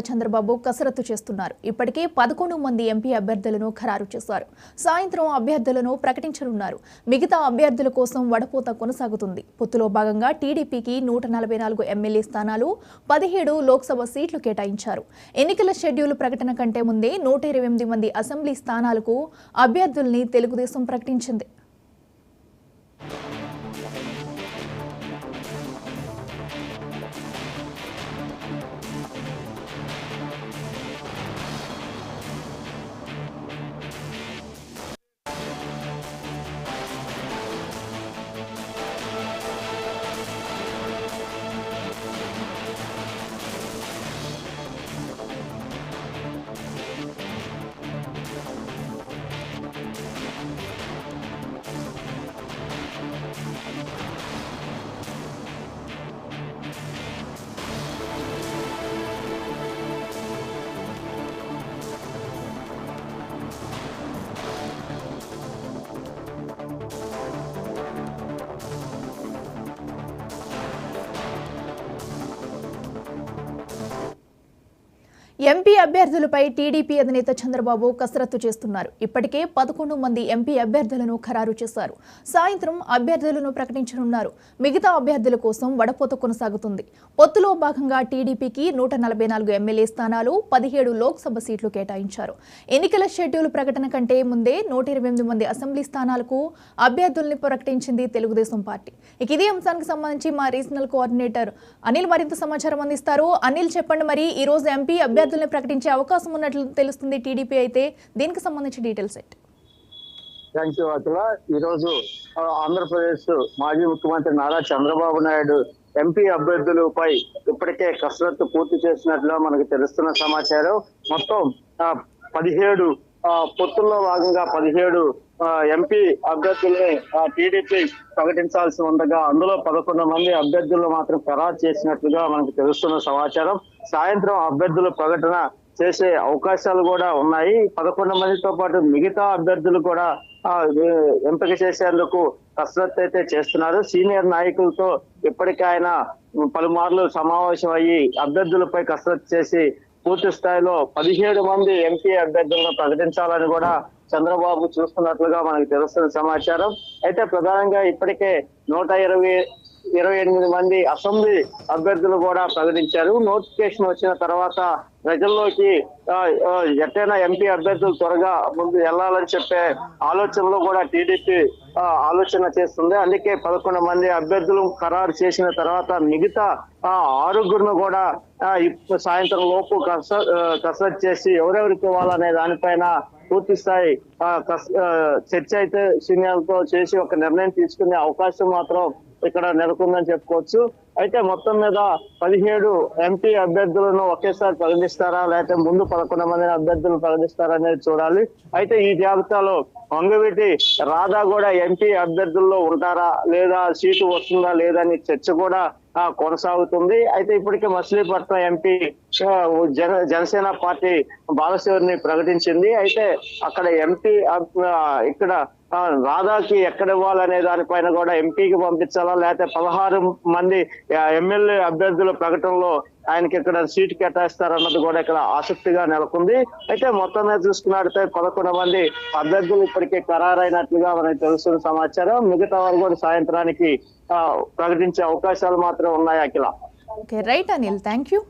చంద్రబాబు కసరత్తు చేస్తున్నారు. ఇప్పటికే 11 మంది ఎంపీ అభ్యర్థులను ఖరారు చేశారు. సాయంత్రం అభ్యర్థులను ప్రకటించనున్నారు. మిగతా అభ్యర్థుల కోసం వడపోత కొనసాగుతుంది. పొత్తులో భాగంగా టీడీపీకి 144 ఎమ్మెల్యే స్థానాలు, 17 లోక్సభ సీట్లు కేటాయించారు. ఎన్నికల షెడ్యూల్ ప్రకటన కంటే ముందే 128 మంది అసెంబ్లీ స్థానాలకు అభ్యర్థుల్ని తెలుగుదేశం ప్రకటించింది. ఎంపీ అభ్యర్థులపై టీడీపీ అధినేత చంద్రబాబు కసరత్తు చేస్తున్నారు. ఇప్పటికే 11 మంది ఎంపీ అభ్యర్థులను ఖరారు చేశారు. సాయంత్రం అభ్యర్థులను ప్రకటించనున్నారు. మిగతా అభ్యర్థుల కోసం వడపోత కొనసాగుతుంది. పొత్తులో భాగంగా టీడీపీకి 144 ఎమ్మెల్యే స్థానాలు, 17 లోక్సభ సీట్లు కేటాయించారు. ఎన్నికల షెడ్యూల్ ప్రకటన కంటే ముందే 128 మంది అసెంబ్లీ స్థానాలకు అభ్యర్థుల్ని ప్రకటించింది తెలుగుదేశం పార్టీ. ఇదే అంశానికి సంబంధించి మా రీజనల్ కోఆర్డినేటర్ అనిల్ మరింత సమాచారం అందిస్తారు. అనిల్, చెప్పండి, మరి ఈ రోజు ఎంపీ అభ్యర్థుల్ని ప్రకటించే అవకాశం ఉన్నట్లు తెలుస్తుంది టీడీపీ. అయితే దీనికి సంబంధించి డీటెయిల్స్ ఏంటి? Thank you అతుల. ఈరోజు ఆంధ్రప్రదేశ్ మాజీ ముఖ్యమంత్రి నారా చంద్రబాబు నాయుడు ఎంపీ అభ్యర్థులపై ఇప్పటికే కసరత్తు పూర్తి చేసినట్లు మనకు తెలుస్తున్న సమాచారం. మొత్తం 17 పొత్తుల్లో భాగంగా 17 ఎంపీ అభ్యర్థుల్ని టీడీపీ ప్రకటించాల్సి ఉండగా అందులో 11 మంది అభ్యర్థులను మాత్రం ఖరారు చేసినట్లుగా మనకు తెలుస్తున్న సమాచారం. సాయంత్రం అభ్యర్థుల ప్రకటన చేసే అవకాశాలు కూడా ఉన్నాయి. 11 మందితో పాటు మిగతా అభ్యర్థులు కూడా ఎంపిక చేసేందుకు కసరత్తు అయితే చేస్తున్నారు. సీనియర్ నాయకులతో ఇప్పటికే ఆయన పలుమార్లు సమావేశం అయ్యి అభ్యర్థులపై కసరత్తు చేసి పూర్తి స్థాయిలో 17 మంది ఎంపీ అభ్యర్థులను ప్రకటించాలని కూడా చంద్రబాబు చూస్తున్నట్లుగా మనకు తెలుస్తున్న సమాచారం. అయితే ప్రధానంగా ఇప్పటికే 128 మంది అసెంబ్లీ అభ్యర్థులు కూడా ప్రకటించారు. నోటిఫికేషన్ వచ్చిన తర్వాత ప్రజల్లోకి ఎట్టైనా ఎంపీ అభ్యర్థులు త్వరగా ముందు వెళ్లాలని చెప్పే ఆలోచనలో కూడా టీడీపీ ఆలోచన చేస్తుంది. అందుకే 11 మంది అభ్యర్థులు ఖరారు చేసిన తర్వాత మిగతా 6గురును కూడా సాయంత్రం లోపు కసరత్తు చేసి ఎవరెవరికి ఇవ్వాలనే దానిపైన పూర్తి స్థాయి చర్చ అయితే సీనియర్లతో చేసి ఒక నిర్ణయం తీసుకునే అవకాశం మాత్రం ఇక్కడ నెలకొందని చెప్పుకోవచ్చు. అయితే మొత్తం మీద 17 ఎంపీ అభ్యర్థులను ఒకేసారి ప్రకటిస్తారా, లేకపోతే ముందు 11 మంది అభ్యర్థులను ప్రకటిస్తారా అనేది చూడాలి. అయితే ఈ జాబితాలో వంగవీటి రాధా కూడా ఎంపీ అభ్యర్థుల్లో ఉంటారా లేదా, సీటు వస్తుందా లేదా అని చర్చ కూడా కొనసాగుతుంది. అయితే ఇప్పటికే మచిలీపట్నం ఎంపీ జనసేన పార్టీ బాలశివరిని ప్రకటించింది. అయితే అక్కడ ఎంపీ ఇక్కడ రాధాకి ఎక్కడ ఇవ్వాలనే దానిపైన కూడా ఎంపీకి పంపించాలా, లేకపోతే 16 మంది ఎమ్మెల్యే అభ్యర్థుల ప్రకటనలో ఆయనకి ఇక్కడ సీటు కేటాయిస్తారన్నది కూడా ఇక్కడ ఆసక్తిగా నెలకొంది. అయితే మొత్తం మీద చూసుకున్నట్లయితే 11 మంది అభ్యర్థులు ఇప్పటికే ఖరారైనట్లుగా మనకు తెలుస్తున్న సమాచారం. మిగతా వారు కూడా సాయంత్రానికి ప్రకటించే అవకాశాలు మాత్రం ఉన్నాయి. Akhila. Right Anil, thank you.